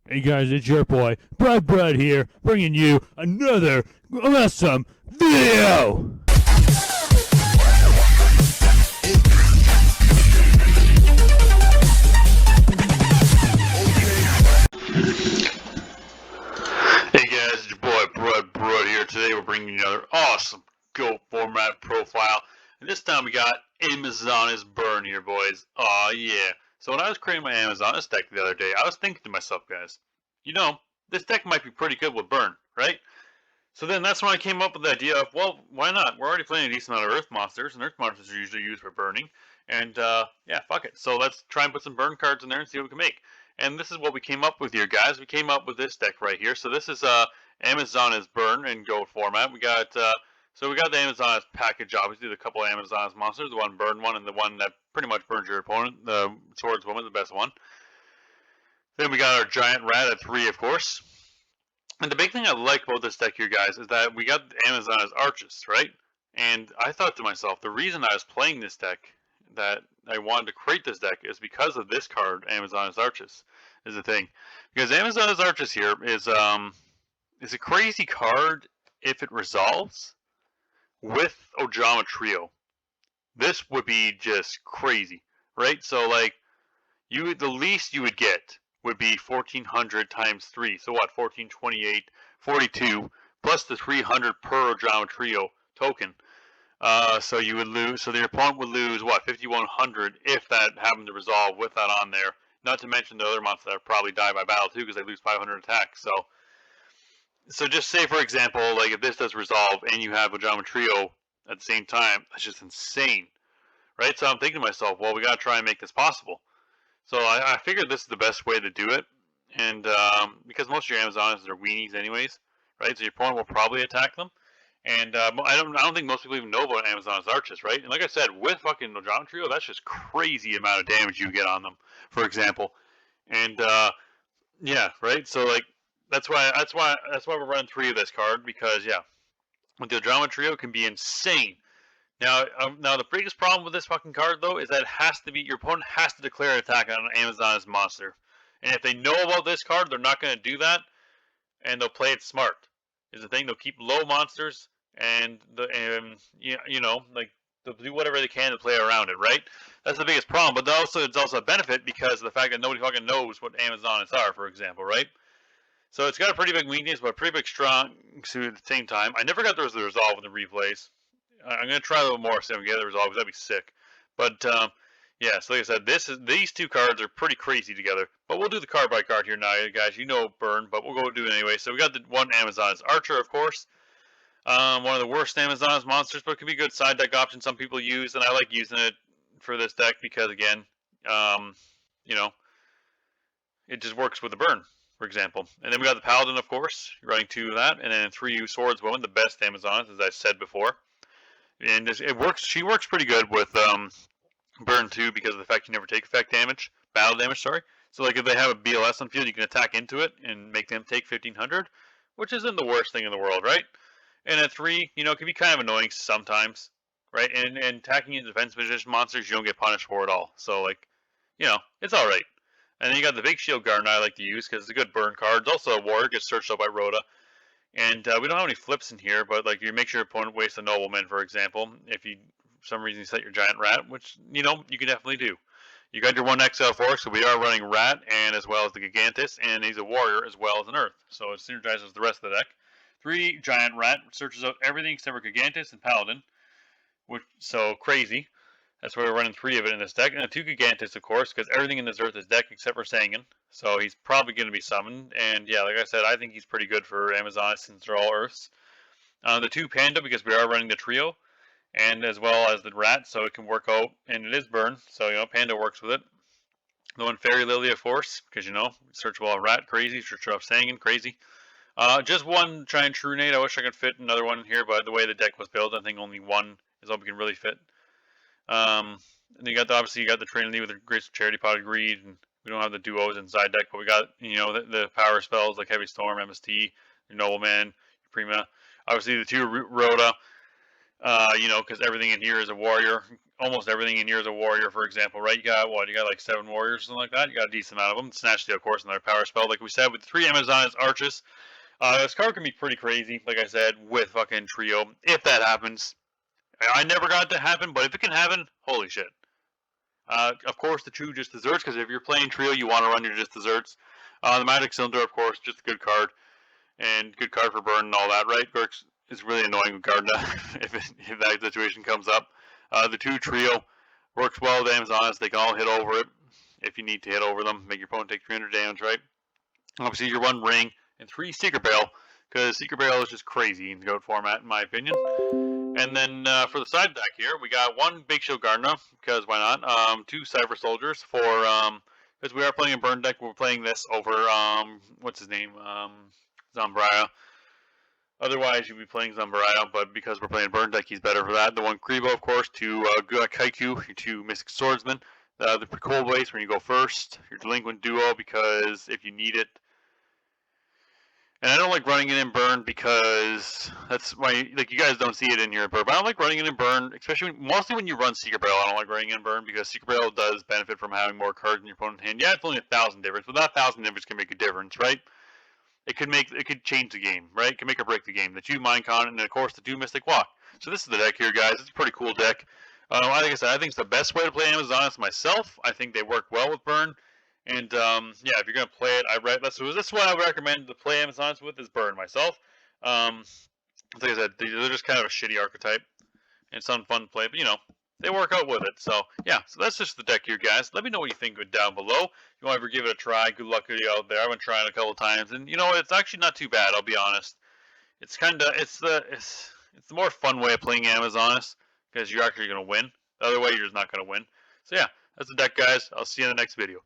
Hey guys, it's your boy, Brad here, bringing you another awesome video! Hey guys, it's your boy, Brad here. Today we're bringing you another awesome Go Format profile. And this time we got Amazoness Burn here, boys. Aw, yeah. So when I was creating my Amazoness deck the other day, I was thinking to myself, guys, this deck might be pretty good with Burn, right? So then that's when I came up with the idea of, well, why not? We're already playing a decent amount of Earth monsters, and Earth monsters are usually used for burning. And yeah, fuck it. So let's try and put some burn cards in there and see what we can make. And this is what we came up with here, guys. We came up with this deck right here. So this is Amazoness Burn in Go format. We got the Amazoness package, obviously, the couple of Amazoness monsters, the one burn one and the one that pretty much burns your opponent. The Swordswoman, the best one. Then we got our Giant Rat at 3, of course. And the big thing I like about this deck here, guys, is that we got Amazoness Arches, right? And I thought to myself, the reason I was playing this deck, that I wanted to create this deck, is because of this card, Amazoness Arches, is the thing. Because Amazoness Arches here is a crazy card if it resolves with Ojama Trio. This would be just crazy, right? So like, the least you would get would be 1400 times 3. So what? 1428, 42, plus the 300 per Ojama Trio token. So you would lose. So your opponent would lose what? 5100 if that happened to resolve with that on there. Not to mention the other monsters that probably die by battle too, because they lose 500 attack. So just say for example, like if this does resolve and you have Ojama Trio at the same time, that's just insane, right? So I'm thinking to myself, well, we gotta try and make this possible. So I figured this is the best way to do it, and because most of your Amazonas are weenies anyways, right? So your opponent will probably attack them, and I don't think most people even know about Amazoness Arches, right? And like I said, with fucking Ojama Trio, that's just crazy amount of damage you get on them, for example, and yeah, right. So like that's why we're running 3 of this card because yeah, with the Ojama Trio can be insane. Now the biggest problem with this fucking card though is that it has to be your opponent has to declare an attack on an Amazoness monster, and if they know about this card, they're not going to do that, and they'll play it smart. Is the thing they'll keep low monsters and like they'll do whatever they can to play around it, right? That's the biggest problem, but it's also a benefit because of the fact that nobody fucking knows what Amazoness are, for example, right? So it's got a pretty big weakness, but a pretty big strong suit at the same time. I never got those to resolve in the replays. I'm gonna try a little more so I can get the resolve because that'd be sick. But yeah, so like I said, these 2 cards are pretty crazy together. But we'll do the card by card here now, guys. You know burn, but we'll go do it anyway. So we got the one Amazoness Archer, of course. One of the worst Amazoness monsters, but it could be a good side deck option some people use, and I like using it for this deck because again, you know, it just works with the burn, for example. And then we got the Paladin, of course, running 2 of that, and then 3 Swordswoman, the best Amazoness, as I said before. And it works. She works pretty good with burn too because of the fact you never take effect damage, battle damage. Sorry. So like if they have a BLS on field, you can attack into it and make them take 1500, which isn't the worst thing in the world, right? And at 3, it can be kind of annoying sometimes, right? And attacking in defense position monsters, you don't get punished for it all. So like, it's all right. And then you got the big shield guard I like to use because it's a good burn card. It's also a warrior, gets searched out by Rhoda. And we don't have any flips in here, but like you make sure your opponent wastes a nobleman, for example. If you, for some reason, you set your giant rat, which you can definitely do. You got your 1 XL4, so we are running rat and as well as the Gigantus, and he's a warrior as well as an earth, so it synergizes the rest of the deck. 3 giant rat searches out everything except for Gigantus and Paladin, which so crazy. That's why we're running 3 of it in this deck, and then 2 Gigantus, of course, because everything in this earth is deck except for Sangan. So he's probably going to be summoned, and yeah, like I said, I think he's pretty good for Amazon since they're all Earths. The 2 Panda, because we are running the trio, and as well as the rat, so it can work out, and it is burn, so Panda works with it. The 1 Fairy Lily of Force, because searchable rat, crazy, search off Sangan, crazy. Just 1 Giant True Nade. I wish I could fit another one here, but the way the deck was built, I think only 1 is all we can really fit. And you got obviously you got the Trinity with the Grace of Charity, Pot of Greed, and we don't have the duos inside deck, but we got the power spells like Heavy Storm, MST, your Nobleman, your Prima. Obviously the 2 Rhoda, You know, because everything in here is a warrior. Almost everything in here is a warrior, for example, right? You got what? You got like 7 warriors or something like that. You got a decent amount of them. Snatch Steal, of course, another power spell, like we said, with 3 Amazoness Arches. This card can be pretty crazy, like I said, with fucking Trio. If that happens, I never got it to happen, but if it can happen, holy shit. Of course, the 2 just desserts, because if you're playing Trio, you want to run your just desserts. The Magic Cylinder, of course, just a good card, and good card for burn and all that, right? Gorks is really annoying with Gardna if that situation comes up. The 2 Trio works well with Amazoness. They can all hit over it if you need to hit over them. Make your opponent take 300 damage, right? Obviously, your 1 Ring and 3 Secret Barrel, because Secret Barrel is just crazy in the GOAT format, in my opinion. And then for the side deck here, we got 1 Big Shield Gardner, because why not? 2 Cypher Soldiers for, because we are playing a burn deck, we're playing this over, what's his name? Zombraya. Otherwise, you'd be playing Zombraya, but because we're playing burn deck, he's better for that. The 1 Kribo, of course, 2 Kaiku, your 2 Mystic Swordsman. The Cold Waste when you go first, your Delinquent Duo, because if you need it. And I don't like running it in burn because that's why, like, you guys don't see it in here in burn. But I don't like running it in burn, especially mostly when you run Secret Barrel. I don't like running it in burn because Secret Barrel does benefit from having more cards in your opponent's hand. Yeah, it's only 1,000 difference, but that 1,000 difference can make a difference, right? It could change the game, right? It can make or break the game. The 2 Minecon and of course the 2 Mystic Walk. So this is the deck here, guys. It's a pretty cool deck. Like I said, I think it's the best way to play Amazoness myself. I think they work well with burn. And yeah, if you're gonna play it, that's what I would recommend to play Amazoness with is burn myself. Like I said, they're just kind of a shitty archetype. And it's fun to play, but you know, they work out with it. So yeah, so that's just the deck here, guys. Let me know what you think down below. If you want to ever give it a try, good luck to you out there. I've been trying a couple times, and you know, it's actually not too bad. I'll be honest. It's the more fun way of playing Amazoness because you're actually gonna win. The other way, you're just not gonna win. So yeah, that's the deck, guys. I'll see you in the next video.